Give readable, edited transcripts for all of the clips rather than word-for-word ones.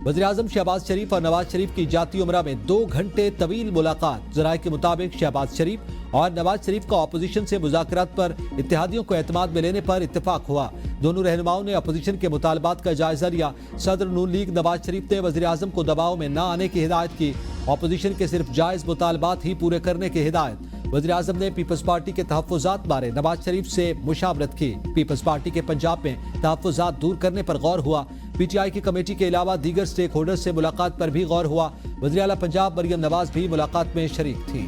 वज़ीर-ए-आज़म शहबाज शरीफ और नवाज शरीफ की जाती उमरा में 2 घंटे तवील मुलाकात। ज़राए के मुताबिक शहबाज शरीफ और नवाज शरीफ का अपोजिशन से मुज़ाकरात पर इत्तेहादियों को एतमाद में लेने पर इत्तेफाक हुआ। दोनों रहनुमाओं ने अपोजिशन के मुतालबात का जायजा लिया। सदर नून लीग नवाज शरीफ ने वज़ीर-ए-आज़म को दबाव में न आने की हिदायत की। अपोजिशन के सिर्फ जायज़ मुतालबात ही पूरे करने की हिदायत। वज़ीर-ए-आज़म ने पीपल्स पार्टी के तहफ़्फ़ुज़ात बारे नवाज शरीफ से मुशावरत की। पीपल्स पार्टी के पंजाब में तहफ़्फ़ुज़ात दूर करने पर गौर हुआ। पीटीआई की कमेटी के अलावा दीगर स्टेक होल्डर्स से मुलाकात पर भी गौर हुआ। वज़ीर आला पंजाब मरियम नवाज भी मुलाकात में शरीक थी।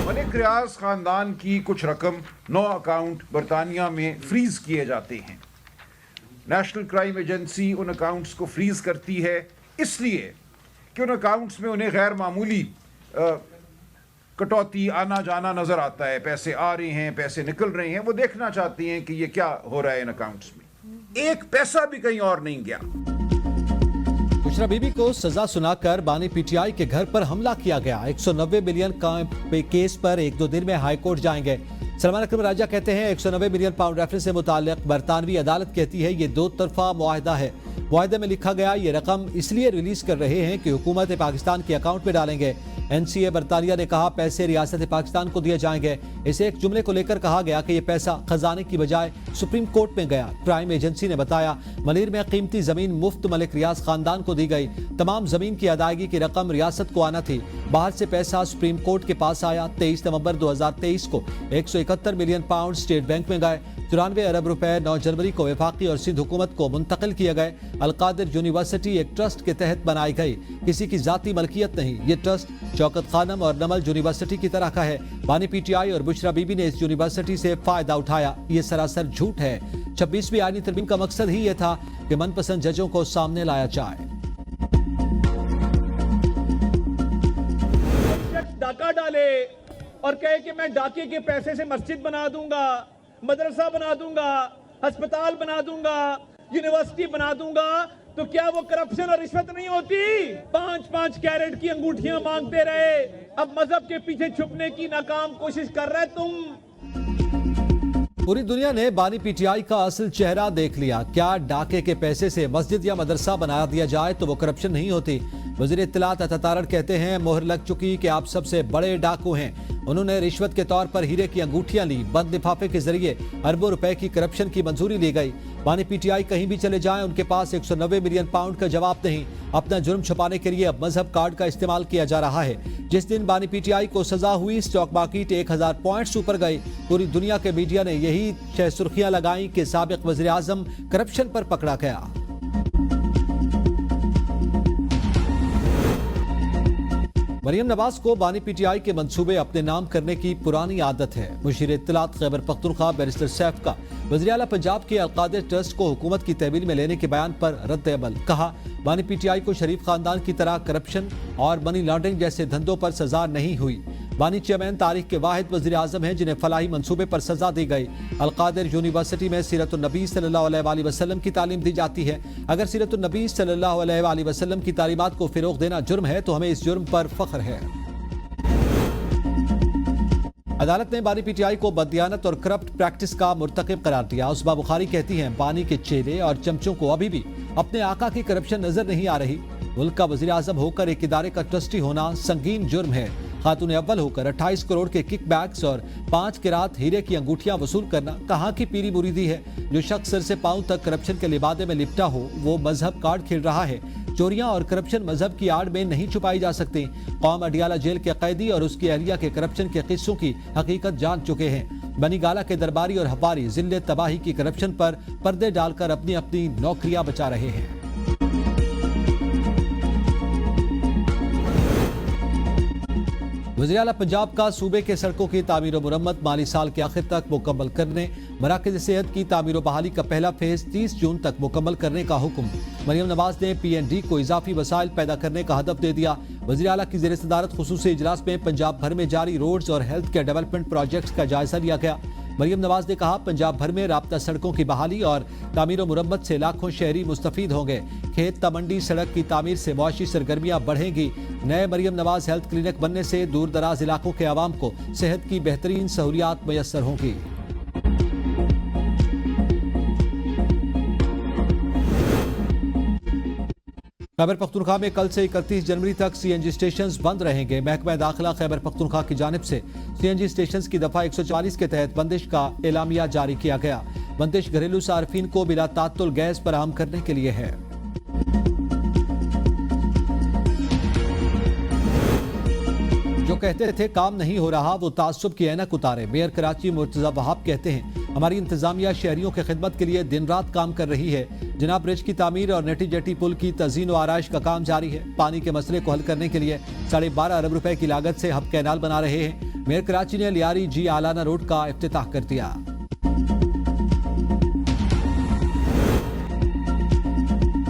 मलिक रियाज खानदान की कुछ रकम 9 अकाउंट बरतानिया में फ्रीज किए जाते हैं। नेशनल क्राइम एजेंसी उन अकाउंट्स को फ्रीज करती है इसलिए कि उन अकाउंट्स में उन्हें गैर मामूली कटौती आना जाना नजर आता है। पैसे आ रहे हैं, पैसे निकल रहे हैं। वो देखना चाहती हैं कि ये क्या हो रहा है इन अकाउंट्स में। एक पैसा भी कहीं और नहीं गया। बुशरा बीबी को सजा सुनाकर बानी पीटीआई के घर पर हमला किया गया। 190 मिलियन का केस पर 1-2 दिन में हाईकोर्ट जाएंगे। सलमान अकरम राजा कहते हैं 190 मिलियन पाउंड रेफरेंस से मुताल्लिक बरतानवी अदालत कहती है ये 2 तरफा मुआहदा है। मुआहदे में लिखा गया ये रकम इसलिए रिलीज कर रहे हैं कि हुकूमत पाकिस्तान के अकाउंट में डालेंगे। एनसीए बरतानिया ने कहा पैसे रियासत पाकिस्तान को दिए जाएंगे। इसे एक जुमले को लेकर कहा गया कि यह पैसा खजाने की बजाय सुप्रीम कोर्ट में गया। क्राइम एजेंसी ने बताया मनीर में कीमती जमीन मुफ्त मलिक रियाज खानदान को दी गई। तमाम जमीन की अदायगी की रकम रियासत को आना थी। बाहर से पैसा सुप्रीम कोर्ट के पास आया। 23 नवंबर 2023 को 171 मिलियन पाउंड स्टेट बैंक में गए। 94 अरब रुपए 9 जनवरी को वफाकी और सिंध हुकूमत को मुंतकिल किए गए। अलकादिर यूनिवर्सिटी एक ट्रस्ट के तहत बनाई गई, किसी की जाती मलकियत नहीं। ये ट्रस्ट शौकत खानम और नमल यूनिवर्सिटी की तरह का है। बानी पीटीआई और बुशरा बीबी ने इस यूनिवर्सिटी से फायदा उठाया। ये सरासर झूठ है। 26वीं आईनी तरमीम का मकसद ही ये था कि मनपसंद जजों को सामने लाया जाए। डाका डाले और कहे कि मैं डाके के पैसे से मस्जिद बना दूंगा, मदरसा बना दूंगा, अस्पताल बना दूंगा, यूनिवर्सिटी बना दूंगा, तो क्या वो करप्शन और रिश्वत नहीं होती? 5-5 कैरेट की अंगूठियां मांगते रहे। अब मजहब के पीछे छुपने की नाकाम कोशिश कर रहे तुम। पूरी दुनिया ने बानी पीटीआई का असल चेहरा देख लिया। क्या डाके के पैसे से मस्जिद या मदरसा बना दिया जाए तो वो करप्शन नहीं होती? वज़ीर इत्तलात अता कहते हैं मोहर लग चुकी कि आप सबसे बड़े डाकू हैं। उन्होंने रिश्वत के तौर पर हीरे की अंगूठियां ली। बंद लिफाफे के जरिए अरबों रुपए की करप्शन की मंजूरी ली गई। बानी पीटीआई कहीं भी चले जाएं उनके पास 190 मिलियन पाउंड का जवाब नहीं। अपना जुर्म छुपाने के लिए अब मजहब कार्ड का इस्तेमाल किया जा रहा है। जिस दिन बानी पीटीआई को सजा हुई स्टॉक मार्केट 1000 पॉइंट्स ऊपर गई। पूरी दुनिया के मीडिया ने यही 6 सुर्खियां लगाई कि साबिक वज़ीर आज़म करप्शन पर पकड़ा गया। मरियम नवाज को बानी पीटीआई के मंसूबे अपने नाम करने की पुरानी आदत है। मुशीर इत्तलात खैबर पख्तूनख्वा बैरिस्टर सैफ का वज़ीर आला पंजाब के अलकादिर ट्रस्ट को हुकूमत की तहवील में लेने के बयान पर रद्द अमल। कहा बानी पीटीआई को शरीफ खानदान की तरह करप्शन और मनी लॉन्ड्रिंग जैसे धंधों पर सजा नहीं हुई। बानी चेयरमैन तारीख के वाहिद वज़ीर आज़म हैं जिन्हें फलाही मंसूबे पर सजा दी गई। अलकादिर यूनिवर्सिटी में सीरतुन नबी सल्लल्लाहु अलैहि वसल्लम की तालीम दी जाती है। अगर सीरतुन नबी सल्लल्लाहु अलैहि वसल्लम की तालीमात को फिरोग देना जुर्म है तो हमें इस जुर्म पर फख्र है। अदालत ने बानी पीटीआई को बददियानत और करप्ट प्रैक्टिस का मुर्तकिब करार दिया। उसमा बुखारी कहती हैं बानी के चेले और चमचों को अभी भी अपने आका की करप्शन नजर नहीं आ रही। मुल्क का वज़ीर आज़म होकर एक इदारे का ट्रस्टी होना संगीन जुर्म है। खातून अव्वल होकर 28 करोड़ के किक बैग्स और 5 किरात हीरे की अंगूठियां वसूल करना कहाँ की पीरी मुरीदी है? जो शख्स सर से पांव तक करप्शन के लिबादे में लिपटा हो वो मजहब कार्ड खेल रहा है। चोरियां और करप्शन मजहब की आड़ में नहीं छुपाई जा सकती। कौम अडियाला जेल के कैदी और उसकी अहलिया के करप्शन के किस्सों की हकीकत जान चुके हैं। बनी गाला के दरबारी और हवारी जिले तबाही की करप्शन पर पर्दे डालकर अपनी अपनी नौकरियां बचा रहे हैं। वज़ीर आला पंजाब का सूबे के सड़कों की तामीर और मुरम्मत माली साल के आखिर तक मुकम्मल करने, मराकज़ सेहत की तामीर और बहाली का पहला फेज 30 जून तक मुकम्मल करने का हुक्म। मरियम नवाज ने PND को इजाफी वसाइल पैदा करने का हदफ दे दिया। वज़ीर आला की ज़ेर सदारत खुसूसी इजलास में पंजाब भर में जारी रोड्स और हेल्थ केयर डेवलपमेंट प्रोजेक्ट्स का जायजा लिया गया। मरियम नवाज ने कहा पंजाब भर में राब्ता सड़कों की बहाली और तामीर मुरम्मत से लाखों शहरी मुस्तफीद होंगे। खेत तमंडी सड़क की तामीर से मुआशी सरगर्मियां बढ़ेंगी। नए मरियम नवाज हेल्थ क्लिनिक बनने से दूर दराज इलाकों के आवाम को सेहत की बेहतरीन सहूलियात मैसर होंगी। खैबर पख्तूनख्वा में कल से 31 जनवरी तक सीएनजी स्टेशंस बंद रहेंगे। महकमा दाखिला खैबर पख्तूनख्वा की जानिब से सीएनजी स्टेशंस की दफा 144 के तहत बंदिश का एलामिया जारी किया गया। बंदिश घरेलू सार्फिन को बिला तात्तुल गैस फराहम करने के लिए है। जो कहते थे काम नहीं हो रहा वो ताज्जुब की ऐनक उतारे। मेयर कराची मुर्तजा वहाब कहते हैं हमारी इंतजामिया शहरियों की खिदमत के लिए दिन रात काम कर रही है। जनाब ब्रिज की तामीर और नेटी जेटी पुल की तज़ीन व आराइश का काम जारी है। पानी के मसले को हल करने के लिए 12.5 अरब रुपए की लागत से हब कैनाल बना रहे हैं। मेयर कराची ने लियारी जी आलाना रोड का इफ्तिताह कर दिया।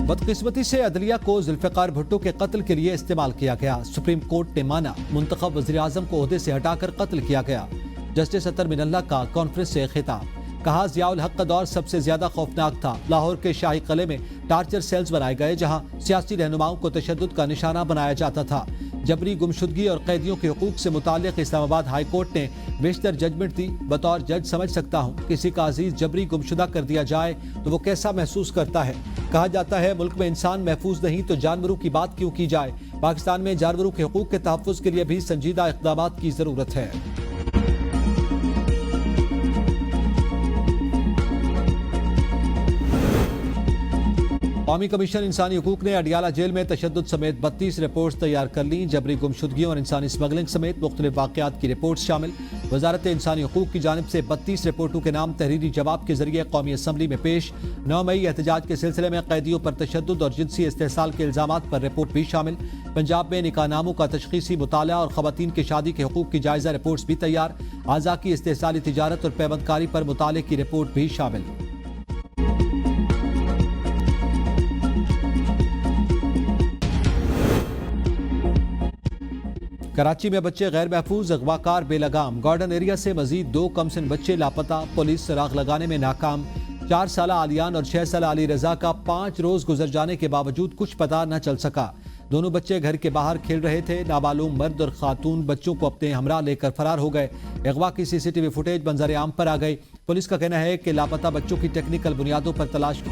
बदकिस्मती से अदलिया को जुल्फिकार भुट्टो के कत्ल के लिए इस्तेमाल किया गया। सुप्रीम कोर्ट ने माना मुंतखब वज़ीर आज़म को ओहदे से हटाकर कत्ल किया गया। जस्टिस अतर मिनल्ला का कॉन्फ्रेंस से खिताब। कहा जियाउल हक का दौर सबसे ज्यादा खौफनाक था। लाहौर के शाही किले में टार्चर सेल्स बनाए गए जहां सियासी रहनुमाओं को तशद्दुद का निशाना बनाया जाता था। जबरी गुमशुदगी और कैदियों के हुकूक से मुताल्लिक इस्लामाबाद हाई कोर्ट ने बेशतर जजमेंट दी। बतौर जज समझ सकता हूँ किसी का अजीज जबरी गुमशुदा कर दिया जाए तो वो कैसा महसूस करता है। कहा जाता है मुल्क में इंसान महफूज नहीं तो जानवरों की बात क्यों की जाए। पाकिस्तान में जानवरों के हुकूक के तहफ़्फ़ुज़ के लिए भी संजीदा इक़दाम की जरूरत है। कौमी कमीशन इंसानी हुकूक ने अडियाला जेल में तशद्दुद समेत 32 रिपोर्ट्स तैयार कर ली। जबरी गुमशुदगियों और इंसानी स्मगलिंग समेत मुख्तलिफ वाक़यात की रिपोर्ट्स शामिल। वजारत इंसानी हुकूक की जानिब से 32 रिपोर्टों के नाम तहरीरी जवाब के जरिए कौमी असम्बली में पेश। 9 मई एहतजाज के सिलसिले में कैदियों पर तशद्दुद और जिनसी इस्तेहसाल के इल्जामात पर रिपोर्ट भी शामिल। पंजाब में निकाहनामों का तशख़ीसी मुताला और ख़वातीन की शादी के हुकूक की जायजा रिपोर्ट्स भी तैयार। आज़ा की इस्तेहसाली तिजारत और पैबंदकारी पर मुताले की रिपोर्ट भी शामिल। कराची में बच्चे गैर महफूज, अगवाकार बेलगाम। गार्डन एरिया से मजीद 2 कमसिन बच्चे लापता। पुलिस सुराग लगाने में नाकाम। 4 साल आलियान और 6 साल अली रजा का 5 रोज गुजर जाने के बावजूद कुछ पता न चल सका। दोनों बच्चे घर के बाहर खेल रहे थे। नाबालूम मर्द और खातून बच्चों को अपने हमरा लेकर फरार हो गए। अगवा की सीसीटीवी फुटेज मंजर आम पर आ गई। पुलिस का कहना है कि लापता बच्चों की टेक्निकल बुनियादों पर तलाश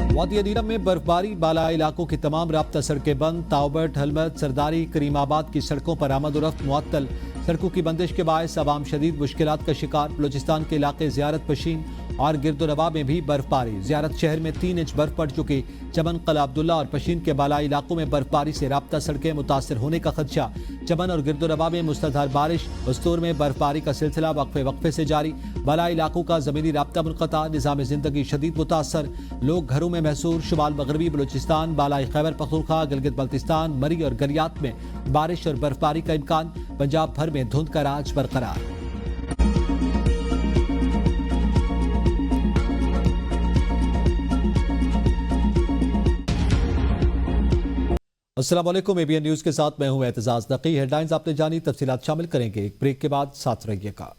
वादी अदीरा में बर्फबारी, बाला इलाकों की तमाम राब्ता सड़कें बंद। तावबट, हलमत, सरदारी, करीमाबाद की सड़कों पर आमद और रफ्त मुअत्तल। सड़कों की बंदिश के बायस अवाम शदीद मुश्किलात का शिकार। बलूचिस्तान के इलाके ज़ियारत पशीन और गिरदोनवा में भी बर्फबारी। ज़ियारत शहर में 3 इंच बर्फ पड़ चुकी। चमन, कला अब्दुल्ला और पशीन के बालाई इलाकों में बर्फबारी से राब्ता सड़कें मुतासर होने का खदशा। चमन और गिरदोनवा में मुसलधार बारिश। उस्तूर में बर्फबारी का सिलसिला वक्फे वक्फे से जारी। बालाई इलाकों का ज़मीनी राब्ता मुनक़ता। निज़ाम ज़िंदगी शदीद मुतासर। लोग घरों में महसूर। शुमाल मगरबी बलूचिस्तान, बालाई खैबर पख्तूनख्वा, गिलगित बल्तिस्तान, मरी और गलियात में बारिश और बर्फबारी का इम्कान। पंजाब भर में धुंध का राज बरकरार। अस्सलाम वालेकुम, एबीएन न्यूज़ के साथ मैं हूं एतजाज नकी। हेडलाइंस आपने जानी, तफसीलात शामिल करेंगे एक ब्रेक के बाद। साथ रहिएगा।